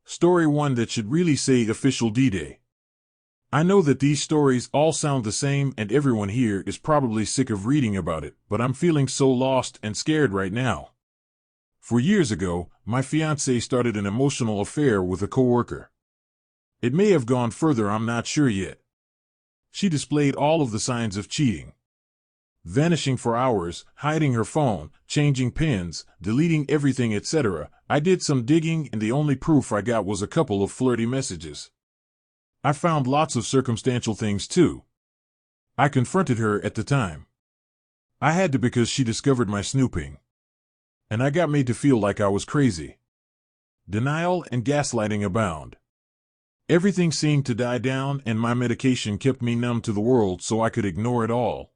Story 1 that should really say official D-Day. I know that these stories all sound the same and everyone here is probably sick of reading about it, but I'm feeling so lost and scared right now. 4 years ago, my fiancée started an emotional affair with a coworker. It may have gone further, I'm not sure yet. She displayed all of the signs of cheating. Vanishing for hours, hiding her phone, changing pins, deleting everything, etc. I did some digging and the only proof I got was a couple of flirty messages. I found lots of circumstantial things too. I confronted her at the time. I had to because she discovered my snooping. And I got made to feel like I was crazy. Denial and gaslighting abound. Everything seemed to die down and my medication kept me numb to the world so I could ignore it all.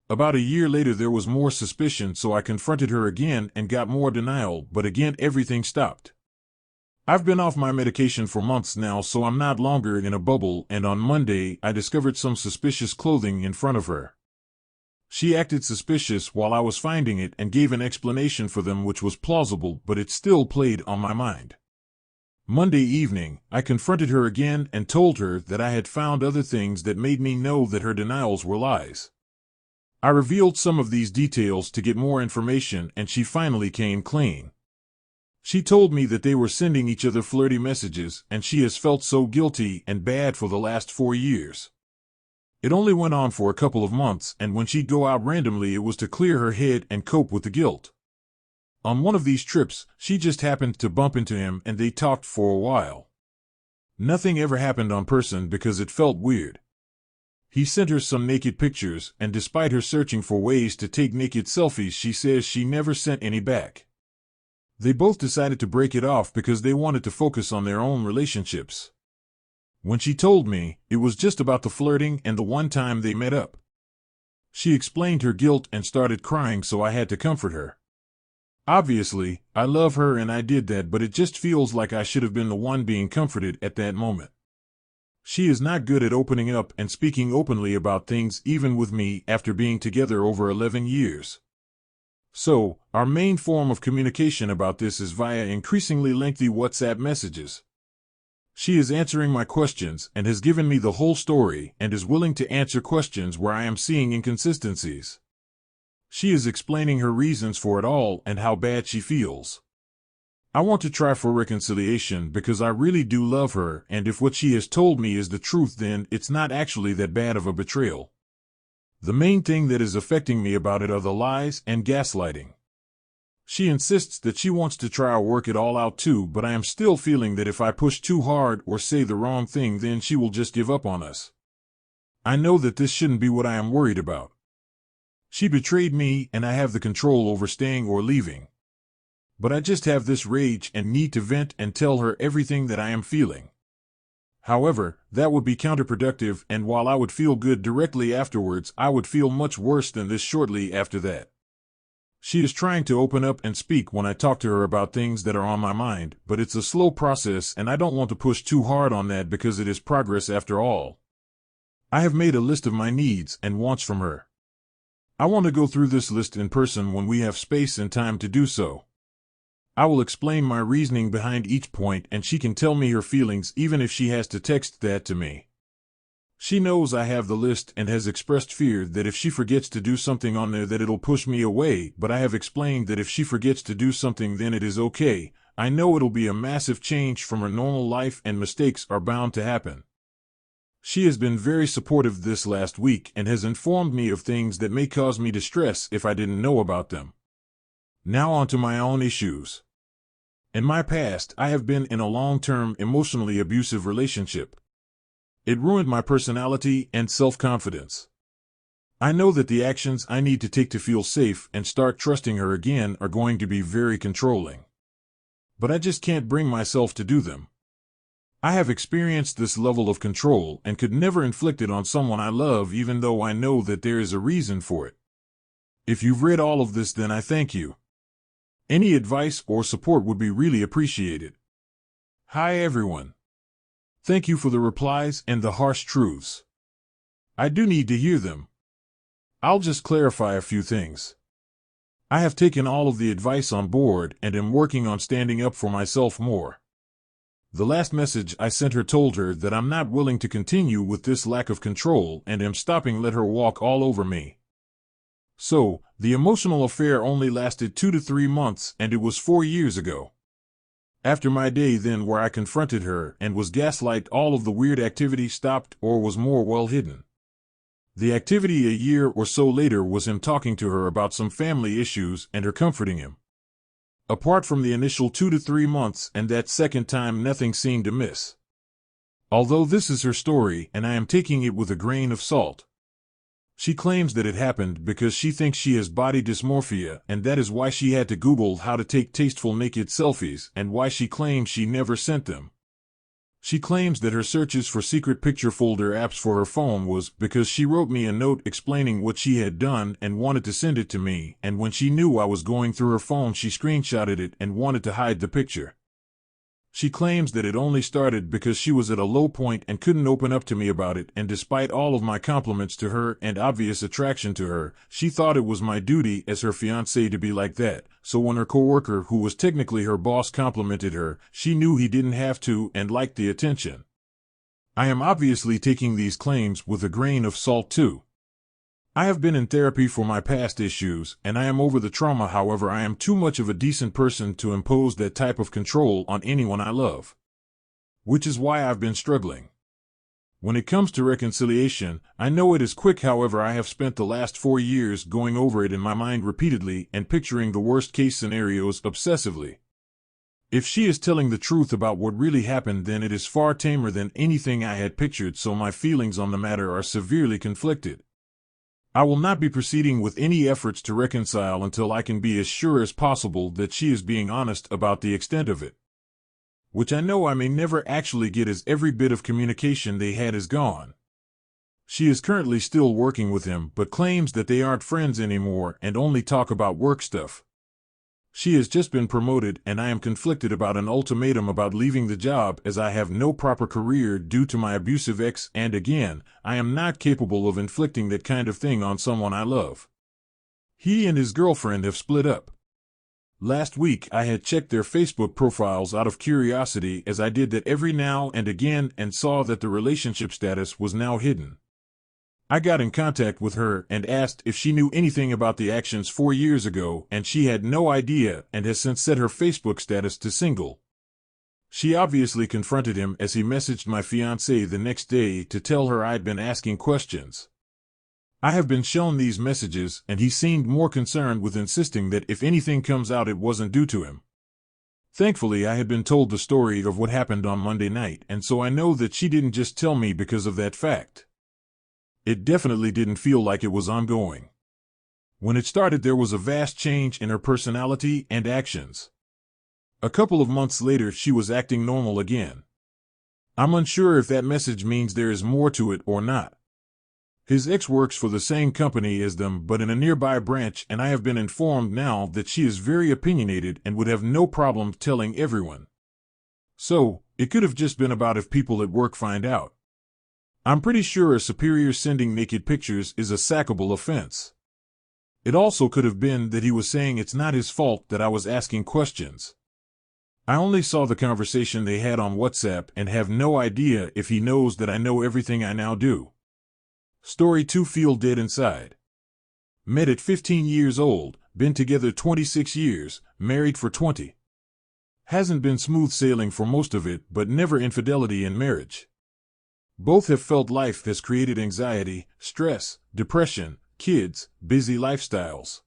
About a year later there was more suspicion, so I confronted her again and got more denial, but again everything stopped. I've been off my medication for months now, so I'm not longer in a bubble, and on Monday I discovered some suspicious clothing in front of her. She acted suspicious while I was finding it and gave an explanation for them which was plausible, but it still played on my mind. Monday evening, I confronted her again and told her that I had found other things that made me know that her denials were lies. I revealed some of these details to get more information and she finally came clean. She told me that they were sending each other flirty messages and she has felt so guilty and bad for the last 4 years. It only went on for a couple of months, and when she'd go out randomly it was to clear her head and cope with the guilt. On one of these trips, she just happened to bump into him and they talked for a while. Nothing ever happened on person because it felt weird. He sent her some naked pictures, and despite her searching for ways to take naked selfies, she says she never sent any back. They both decided to break it off because they wanted to focus on their own relationships. When she told me, it was just about the flirting and the one time they met up. She explained her guilt and started crying, so I had to comfort her. Obviously, I love her and I did that, but it just feels like I should have been the one being comforted at that moment. She is not good at opening up and speaking openly about things, even with me, after being together over 11 years. So, our main form of communication about this is via increasingly lengthy WhatsApp messages. She is answering my questions and has given me the whole story and is willing to answer questions where I am seeing inconsistencies. She is explaining her reasons for it all and how bad she feels. I want to try for reconciliation because I really do love her, and if what she has told me is the truth, then it's not actually that bad of a betrayal. The main thing that is affecting me about it are the lies and gaslighting. She insists that she wants to try or work it all out too, but I am still feeling that if I push too hard or say the wrong thing, then she will just give up on us. I know that this shouldn't be what I am worried about. She betrayed me and I have the control over staying or leaving. But I just have this rage and need to vent and tell her everything that I am feeling. However, that would be counterproductive, and while I would feel good directly afterwards, I would feel much worse than this shortly after that. She is trying to open up and speak when I talk to her about things that are on my mind, but it's a slow process and I don't want to push too hard on that because it is progress after all. I have made a list of my needs and wants from her. I want to go through this list in person when we have space and time to do so. I will explain my reasoning behind each point and she can tell me her feelings even if she has to text that to me. She knows I have the list and has expressed fear that if she forgets to do something on there that it'll push me away, but I have explained that if she forgets to do something then it is okay. I know it'll be a massive change from her normal life and mistakes are bound to happen. She has been very supportive this last week and has informed me of things that may cause me distress if I didn't know about them. Now on to my own issues. In my past, I have been in a long-term, emotionally abusive relationship. It ruined my personality and self-confidence. I know that the actions I need to take to feel safe and start trusting her again are going to be very controlling. But I just can't bring myself to do them. I have experienced this level of control and could never inflict it on someone I love, even though I know that there is a reason for it. If you've read all of this, then I thank you. Any advice or support would be really appreciated. Hi everyone. Thank you for the replies and the harsh truths. I do need to hear them. I'll just clarify a few things. I have taken all of the advice on board and am working on standing up for myself more. The last message I sent her told her that I'm not willing to continue with this lack of control and am stopping let her walk all over me. So, the emotional affair only lasted 2 to 3 months and it was 4 years ago. After my day then where I confronted her and was gaslight, all of the weird activity stopped or was more well hidden. The activity a year or so later was him talking to her about some family issues and her comforting him. Apart from the initial 2 to 3 months and that second time, nothing seemed amiss. Although this is her story and I am taking it with a grain of salt. She claims that it happened because she thinks she has body dysmorphia and that is why she had to Google how to take tasteful naked selfies and why she claims she never sent them. She claims that her searches for secret picture folder apps for her phone was because she wrote me a note explaining what she had done and wanted to send it to me, and when she knew I was going through her phone she screenshotted it and wanted to hide the picture. She claims that it only started because she was at a low point and couldn't open up to me about it, and despite all of my compliments to her and obvious attraction to her, she thought it was my duty as her fiancé to be like that, so when her coworker, who was technically her boss, complimented her, she knew he didn't have to and liked the attention. I am obviously taking these claims with a grain of salt too. I have been in therapy for my past issues, and I am over the trauma. However, I am too much of a decent person to impose that type of control on anyone I love. Which is why I've been struggling. When it comes to reconciliation, I know it is quick. However, I have spent the last 4 years going over it in my mind repeatedly and picturing the worst-case scenarios obsessively. If she is telling the truth about what really happened, then it is far tamer than anything I had pictured, so my feelings on the matter are severely conflicted. I will not be proceeding with any efforts to reconcile until I can be as sure as possible that she is being honest about the extent of it. Which I know I may never actually get, as every bit of communication they had is gone. She is currently still working with him, but claims that they aren't friends anymore and only talk about work stuff. She has just been promoted, and I am conflicted about an ultimatum about leaving the job as I have no proper career due to my abusive ex, and again, I am not capable of inflicting that kind of thing on someone I love. He and his girlfriend have split up. Last week I had checked their Facebook profiles out of curiosity, as I did that every now and again, and saw that the relationship status was now hidden. I got in contact with her and asked if she knew anything about the actions 4 years ago, and she had no idea and has since set her Facebook status to single. She obviously confronted him as he messaged my fiancé the next day to tell her I'd been asking questions. I have been shown these messages, and he seemed more concerned with insisting that if anything comes out it wasn't due to him. Thankfully, I had been told the story of what happened on Monday night, and so I know that she didn't just tell me because of that fact. It definitely didn't feel like it was ongoing. When it started, there was a vast change in her personality and actions. A couple of months later, she was acting normal again. I'm unsure if that message means there is more to it or not. His ex works for the same company as them, but in a nearby branch, and I have been informed now that she is very opinionated and would have no problem telling everyone. So, it could have just been about if people at work find out. I'm pretty sure a superior sending naked pictures is a sackable offense. It also could have been that he was saying it's not his fault that I was asking questions. I only saw the conversation they had on WhatsApp and have no idea if he knows that I know everything I now do. Story 2: Feel dead inside. Met at 15 years old, been together 26 years, married for 20. Hasn't been smooth sailing for most of it, but never infidelity in marriage. Both have felt life has created anxiety, stress, depression, kids, busy lifestyles.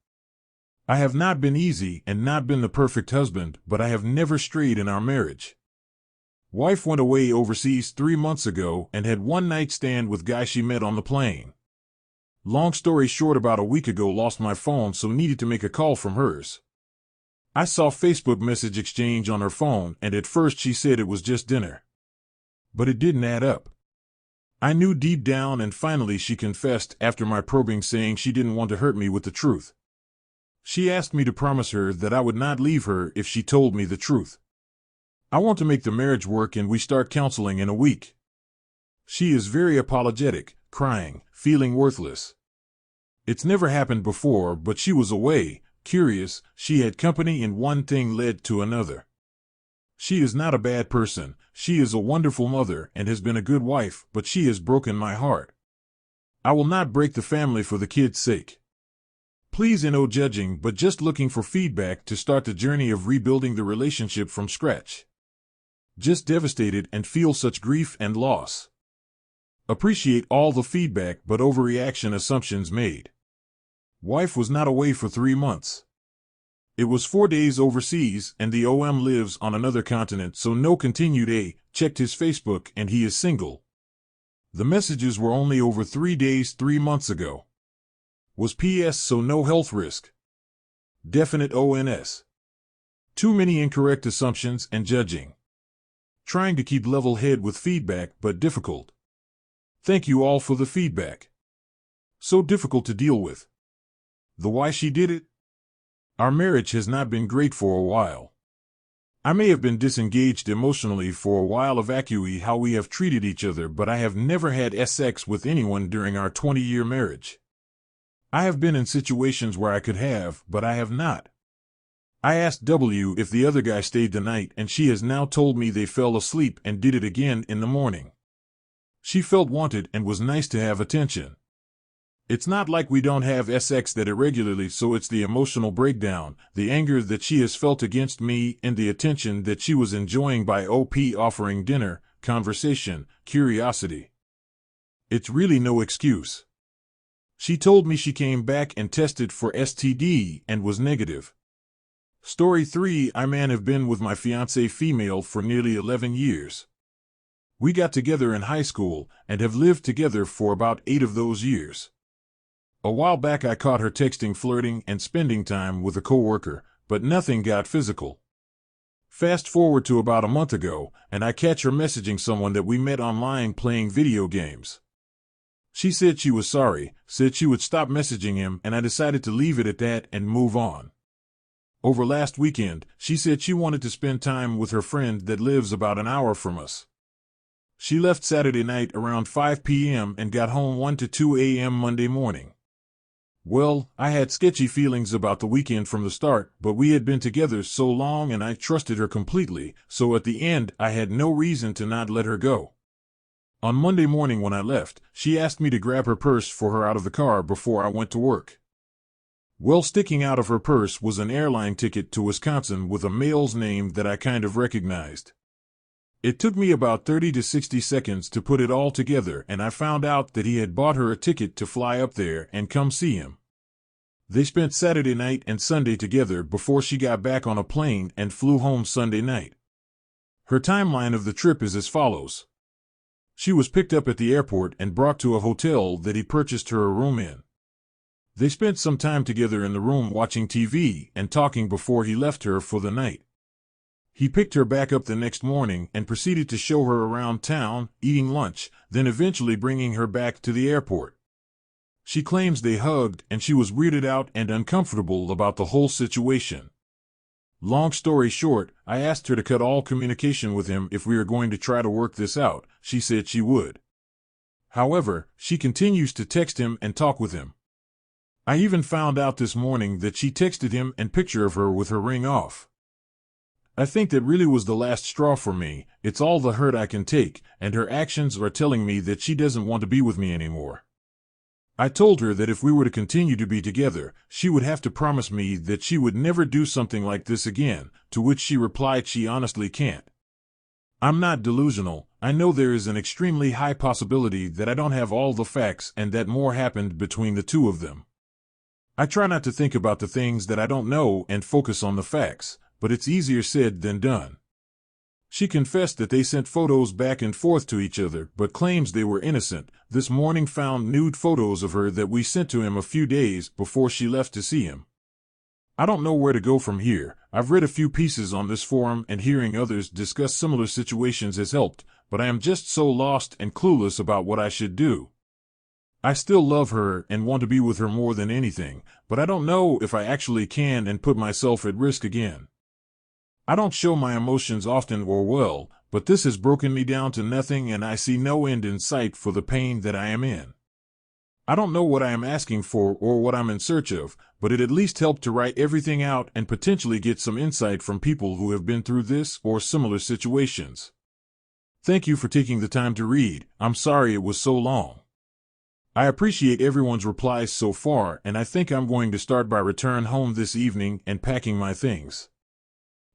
I have not been easy and not been the perfect husband, but I have never strayed in our marriage. Wife went away overseas 3 months ago and had one night stand with guy she met on the plane. Long story short, about a week ago lost my phone, so needed to make a call from hers. I saw Facebook message exchange on her phone, and at first she said it was just dinner. But it didn't add up. I knew deep down, and finally she confessed after my probing, saying she didn't want to hurt me with the truth. She asked me to promise her that I would not leave her if she told me the truth. I want to make the marriage work, and we start counseling in a week. She is very apologetic, crying, feeling worthless. It's never happened before, but she was away, curious, she had company, and one thing led to another. She is not a bad person, she is a wonderful mother and has been a good wife, but she has broken my heart. I will not break the family for the kids' sake. Please, no judging, but just looking for feedback to start the journey of rebuilding the relationship from scratch. Just devastated and feel such grief and loss. Appreciate all the feedback, but overreaction assumptions made. Wife was not away for 3 months. It was 4 days overseas, and the OM lives on another continent, so no continued. Checked his Facebook and he is single. The messages were only over 3 days 3 months ago. Was PS, so no health risk. Definite ONS. Too many incorrect assumptions and judging. Trying to keep level head with feedback, but difficult. Thank you all for the feedback. So difficult to deal with. The why she did it? Our marriage has not been great for a while. I may have been disengaged emotionally for a while, evacuate how we have treated each other, but I have never had sex with anyone during our 20-year marriage. I have been in situations where I could have, but I have not. I asked W if the other guy stayed the night, and she has now told me they fell asleep and did it again in the morning. She felt wanted and was nice to have attention. It's not like we don't have sex that irregularly, so it's the emotional breakdown, the anger that she has felt against me, and the attention that she was enjoying by OP offering dinner, conversation, curiosity. It's really no excuse. She told me she came back and tested for STD and was negative. Story 3. I have been with my fiancée female for nearly 11 years. We got together in high school and have lived together for about 8 of those years. A while back I caught her texting, flirting, and spending time with a coworker, but nothing got physical. Fast forward to about a month ago, and I catch her messaging someone that we met online playing video games. She said she was sorry, said she would stop messaging him, and I decided to leave it at that and move on. Over last weekend, she said she wanted to spend time with her friend that lives about an hour from us. She left Saturday night around 5 p.m. and got home 1 to 2 a.m. Monday morning. Well, I had sketchy feelings about the weekend from the start, but we had been together so long and I trusted her completely, so at the end I had no reason to not let her go. On Monday morning when I left, she asked me to grab her purse for her out of the car before I went to work. Well, sticking out of her purse was an airline ticket to Wisconsin with a male's name that I kind of recognized. It took me about 30 to 60 seconds to put it all together, and I found out that he had bought her a ticket to fly up there and come see him. They spent Saturday night and Sunday together before she got back on a plane and flew home Sunday night. Her timeline of the trip is as follows. She was picked up at the airport and brought to a hotel that he purchased her a room in. They spent some time together in the room watching TV and talking before he left her for the night. He picked her back up the next morning and proceeded to show her around town, eating lunch, then eventually bringing her back to the airport. She claims they hugged and she was weirded out and uncomfortable about the whole situation. Long story short, I asked her to cut all communication with him if we are going to try to work this out. She said she would. However, she continues to text him and talk with him. I even found out this morning that she texted him a picture of her with her ring off. I think that really was the last straw for me. It's all the hurt I can take, and her actions are telling me that she doesn't want to be with me anymore. I told her that if we were to continue to be together, she would have to promise me that she would never do something like this again, to which she replied she honestly can't. I'm not delusional. I know there is an extremely high possibility that I don't have all the facts and that more happened between the two of them. I try not to think about the things that I don't know and focus on the facts, but it's easier said than done. She confessed that they sent photos back and forth to each other, but claims they were innocent. This morning found nude photos of her that we sent to him a few days before she left to see him. I don't know where to go from here. I've read a few pieces on this forum and hearing others discuss similar situations has helped, but I am just so lost and clueless about what I should do. I still love her and want to be with her more than anything, but I don't know if I actually can and put myself at risk again. I don't show my emotions often or well, but this has broken me down to nothing and I see no end in sight for the pain that I am in. I don't know what I am asking for or what I'm in search of, but it at least helped to write everything out and potentially get some insight from people who have been through this or similar situations. Thank you for taking the time to read. I'm sorry it was so long. I appreciate everyone's replies so far, and I think I'm going to start by return home this evening and packing my things.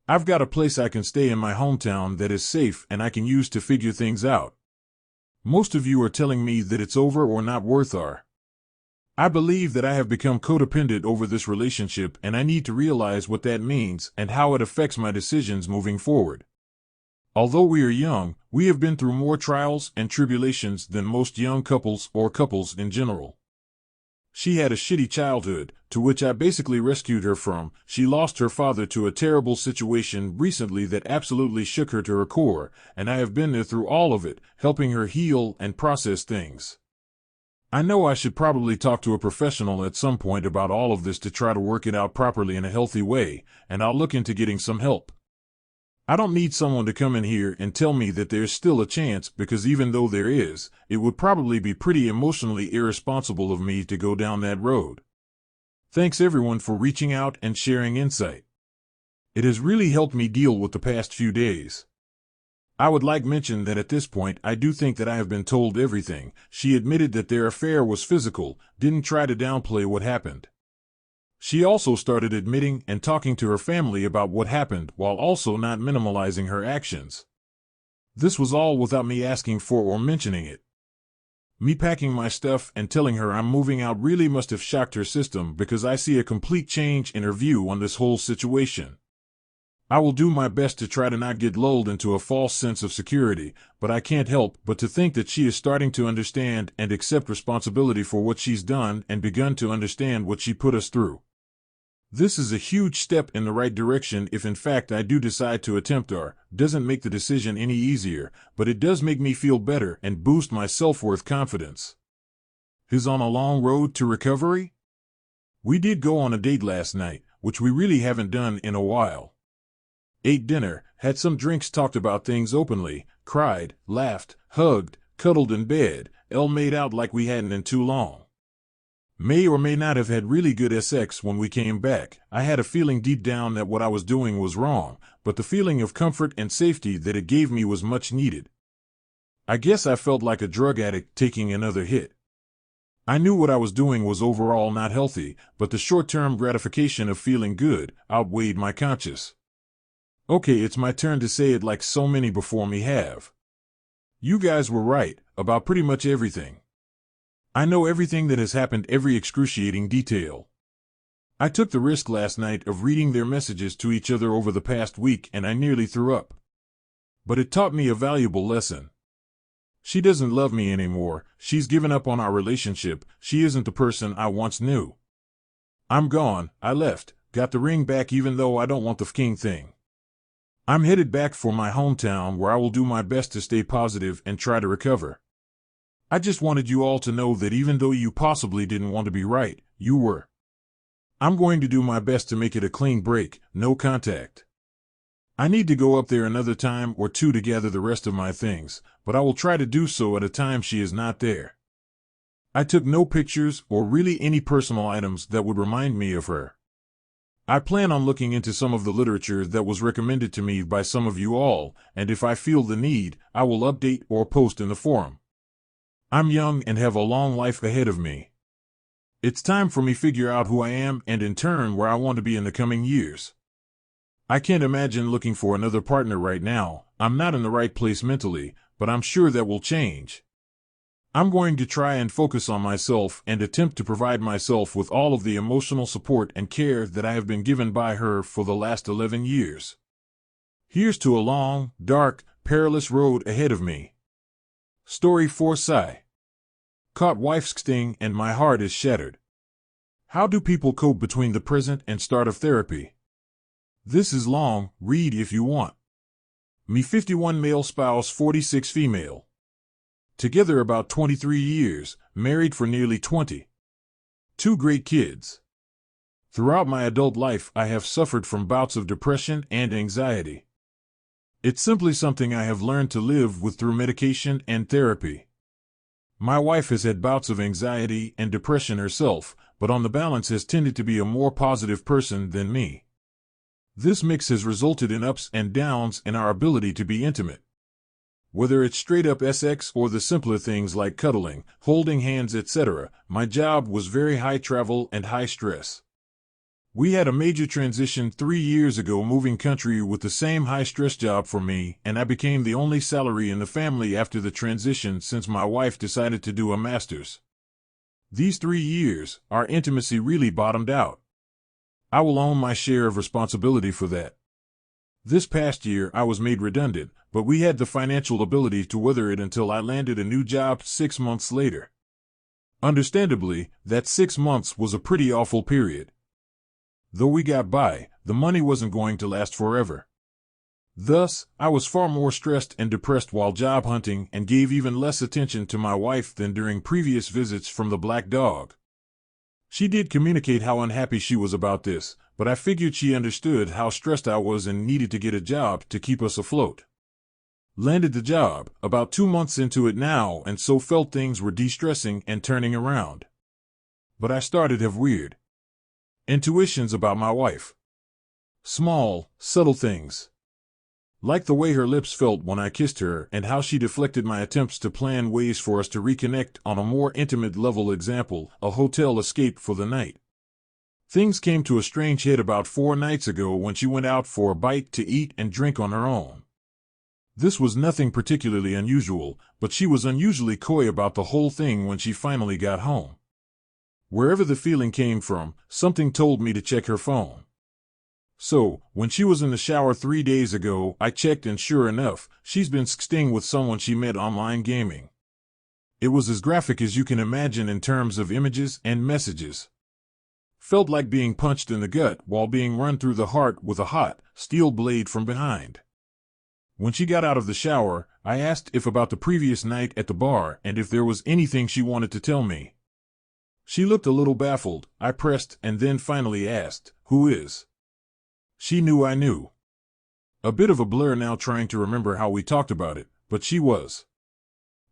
I've got a place I can stay in my hometown that is safe and I can use to figure things out. Most of you are telling me that it's over or not worth our. I believe that I have become codependent over this relationship, and I need to realize what that means and how it affects my decisions moving forward. Although we are young, we have been through more trials and tribulations than most young couples or couples in general. She had a shitty childhood, to which I basically rescued her from. She lost her father to a terrible situation recently that absolutely shook her to her core, and I have been there through all of it, helping her heal and process things. I know I should probably talk to a professional at some point about all of this to try to work it out properly in a healthy way, and I'll look into getting some help. I don't need someone to come in here and tell me that there's still a chance, because even though there is, it would probably be pretty emotionally irresponsible of me to go down that road. Thanks everyone for reaching out and sharing insight. It has really helped me deal with the past few days. I would like mention that at this point I do think that I have been told everything. She admitted that their affair was physical, didn't try to downplay what happened. She also started admitting and talking to her family about what happened while also not minimalizing her actions. This was all without me asking for or mentioning it. Me packing my stuff and telling her I'm moving out really must have shocked her system, because I see a complete change in her view on this whole situation. I will do my best to try to not get lulled into a false sense of security, but I can't help but to think that she is starting to understand and accept responsibility for what she's done and begun to understand what she put us through. This is a huge step in the right direction if in fact I do decide to attempt or. Doesn't make the decision any easier, but it does make me feel better and boost my self-worth confidence. Is on a long road to recovery? We did go on a date last night, which we really haven't done in a while. Ate dinner, had some drinks, talked about things openly, cried, laughed, hugged, cuddled in bed, made out like we hadn't in too long. May or may not have had really good sex when we came back. I had a feeling deep down that what I was doing was wrong, but the feeling of comfort and safety that it gave me was much needed. I guess I felt like a drug addict taking another hit. I knew what I was doing was overall not healthy, but the short-term gratification of feeling good outweighed my conscience. Okay, it's my turn to say it like so many before me have. You guys were right about pretty much everything. I know everything that has happened, every excruciating detail. I took the risk last night of reading their messages to each other over the past week, and I nearly threw up. But it taught me a valuable lesson. She doesn't love me anymore. She's given up on our relationship. She isn't the person I once knew. I'm gone. I left, got the ring back even though I don't want the f***ing thing. I'm headed back for my hometown, where I will do my best to stay positive and try to recover. I just wanted you all to know that even though you possibly didn't want to be right, you were. I'm going to do my best to make it a clean break, no contact. I need to go up there another time or two to gather the rest of my things, but I will try to do so at a time she is not there. I took no pictures or really any personal items that would remind me of her. I plan on looking into some of the literature that was recommended to me by some of you all, and if I feel the need, I will update or post in the forum. I'm young and have a long life ahead of me. It's time for me to figure out who I am and in turn where I want to be in the coming years. I can't imagine looking for another partner right now. I'm not in the right place mentally, but I'm sure that will change. I'm going to try and focus on myself and attempt to provide myself with all of the emotional support and care that I have been given by her for the last 11 years. Here's to a long, dark, perilous road ahead of me. Story 4 Sigh. Caught wife's sting and my heart is shattered. How do people cope between the present and start of therapy? This is long, read if you want. Me 51 male, spouse 46 female. Together about 23 years, married for nearly 20. 2 great kids. Throughout my adult life I have suffered from bouts of depression and anxiety. It's simply something I have learned to live with through medication and therapy. My wife has had bouts of anxiety and depression herself, but on the balance has tended to be a more positive person than me. This mix has resulted in ups and downs in our ability to be intimate. Whether it's straight up sex or the simpler things like cuddling, holding hands, etc., my job was very high travel and high stress. We had a major transition 3 years ago, moving country with the same high-stress job for me, and I became the only salary in the family after the transition since my wife decided to do a master's. These 3 years, our intimacy really bottomed out. I will own my share of responsibility for that. This past year I was made redundant, but we had the financial ability to weather it until I landed a new job 6 months later. Understandably, that 6 months was a pretty awful period. Though we got by, the money wasn't going to last forever. Thus, I was far more stressed and depressed while job hunting and gave even less attention to my wife than during previous visits from the black dog. She did communicate how unhappy she was about this, but I figured she understood how stressed I was and needed to get a job to keep us afloat. Landed the job, about 2 months into it now, and so felt things were de-stressing and turning around. But I started to have weird intuitions about my wife. Small, subtle things. Like the way her lips felt when I kissed her and how she deflected my attempts to plan ways for us to reconnect on a more intimate level. Example, a hotel escape for the night. Things came to a strange head about 4 nights ago when she went out for a bite to eat and drink on her own. This was nothing particularly unusual, but she was unusually coy about the whole thing when she finally got home. Wherever the feeling came from, something told me to check her phone. So, when she was in the shower 3 days ago, I checked and sure enough, she's been sexting with someone she met online gaming. It was as graphic as you can imagine in terms of images and messages. Felt like being punched in the gut while being run through the heart with a hot, steel blade from behind. When she got out of the shower, I asked if about the previous night at the bar and if there was anything she wanted to tell me. She looked a little baffled. I pressed and then finally asked, "Who is?" She knew I knew. A bit of a blur now trying to remember how we talked about it, but she was.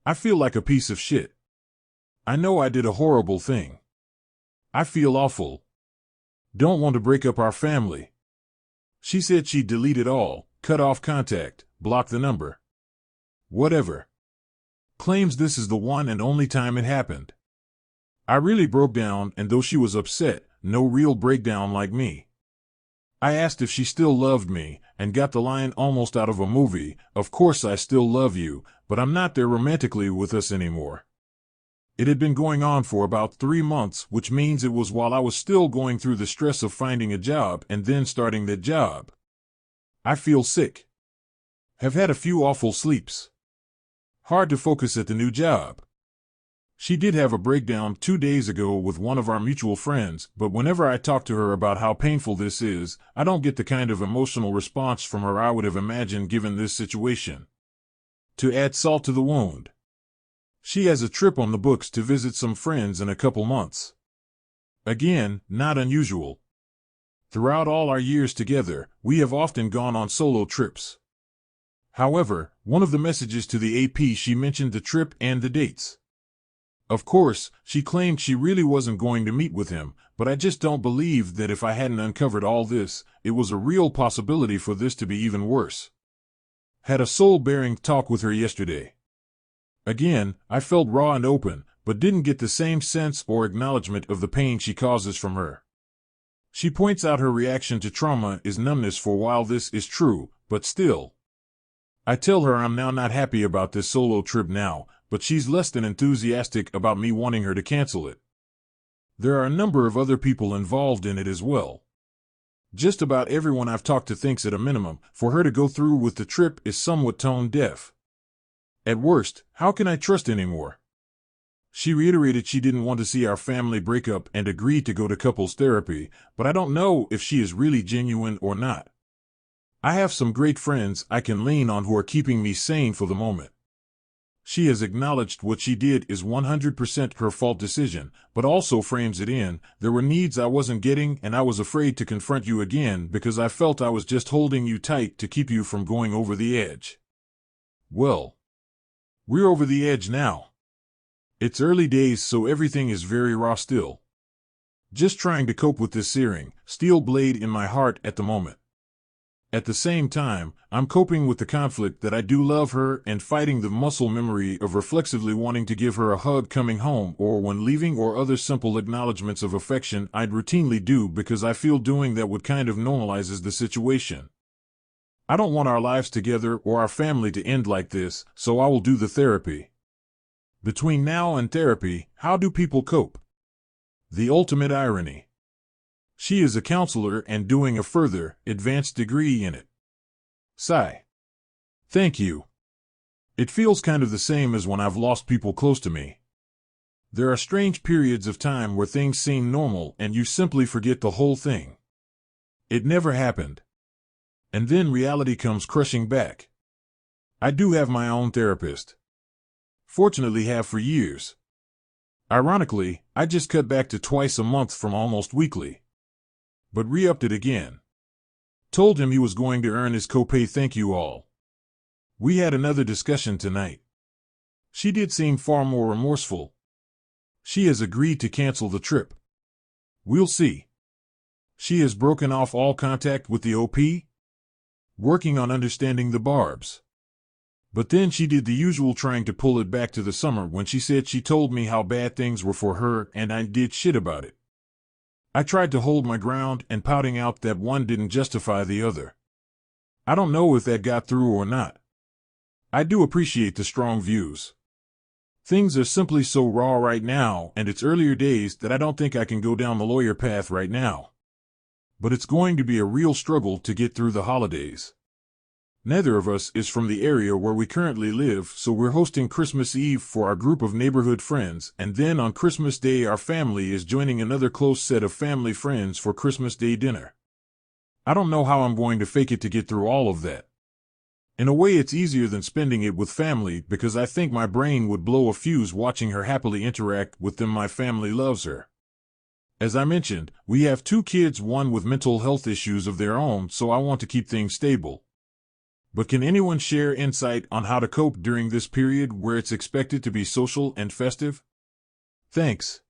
I feel like a piece of shit. I know I did a horrible thing. I feel awful. Don't want to break up our family. She said she'd delete it all, cut off contact, block the number. Whatever. Claims this is the one and only time it happened. I really broke down, and though she was upset, no real breakdown like me. I asked if she still loved me, and got the line almost out of a movie, "Of course I still love you, but I'm not there romantically with us anymore." It had been going on for about 3 months, which means it was while I was still going through the stress of finding a job and then starting that job. I feel sick. Have had a few awful sleeps. Hard to focus at the new job. She did have a breakdown 2 days ago with one of our mutual friends, but whenever I talk to her about how painful this is, I don't get the kind of emotional response from her I would have imagined given this situation. To add salt to the wound, she has a trip on the books to visit some friends in a couple months. Again, not unusual. Throughout all our years together, we have often gone on solo trips. However, one of the messages to the AP she mentioned the trip and the dates. Of course, she claimed she really wasn't going to meet with him, but I just don't believe that if I hadn't uncovered all this, it was a real possibility for this to be even worse. Had a soul-bearing talk with her yesterday. Again, I felt raw and open, but didn't get the same sense or acknowledgement of the pain she causes from her. She points out her reaction to trauma is numbness for while this is true, but still. I tell her I'm now not happy about this solo trip now, but she's less than enthusiastic about me wanting her to cancel it. There are a number of other people involved in it as well. Just about everyone I've talked to thinks at a minimum, for her to go through with the trip is somewhat tone deaf. At worst, how can I trust anymore? She reiterated she didn't want to see our family break up and agreed to go to couples therapy, but I don't know if she is really genuine or not. I have some great friends I can lean on who are keeping me sane for the moment. She has acknowledged what she did is 100% her fault decision, but also frames it in, there were needs I wasn't getting and I was afraid to confront you again because I felt I was just holding you tight to keep you from going over the edge. Well, we're over the edge now. It's early days, so everything is very raw still. Just trying to cope with this searing, steel blade in my heart at the moment. At the same time, I'm coping with the conflict that I do love her and fighting the muscle memory of reflexively wanting to give her a hug coming home or when leaving or other simple acknowledgments of affection I'd routinely do because I feel doing that would kind of normalizes the situation. I don't want our lives together or our family to end like this, so I will do the therapy. Between now and therapy, how do people cope? The ultimate irony. She is a counselor and doing a further, advanced degree in it. Sigh. Thank you. It feels kind of the same as when I've lost people close to me. There are strange periods of time where things seem normal and you simply forget the whole thing. It never happened. And then reality comes crushing back. I do have my own therapist. Fortunately have for years. Ironically, I just cut back to twice a month from almost weekly. But re-upped it again. Told him he was going to earn his copay. Thank you all. We had another discussion tonight. She did seem far more remorseful. She has agreed to cancel the trip. We'll see. She has broken off all contact with the OP. Working on understanding the barbs. But then she did the usual, trying to pull it back to the summer when she said she told me how bad things were for her and I did shit about it. I tried to hold my ground and pouting out that one didn't justify the other. I don't know if that got through or not. I do appreciate the strong views. Things are simply so raw right now, and it's earlier days that I don't think I can go down the lawyer path right now. But it's going to be a real struggle to get through the holidays. Neither of us is from the area where we currently live, so we're hosting Christmas Eve for our group of neighborhood friends, and then on Christmas Day our family is joining another close set of family friends for Christmas Day dinner. I don't know how I'm going to fake it to get through all of that. In a way it's easier than spending it with family because I think my brain would blow a fuse watching her happily interact with them. My family loves her. As I mentioned, we have 2 kids, one with mental health issues of their own, so I want to keep things stable. But can anyone share insight on how to cope during this period where it's expected to be social and festive? Thanks.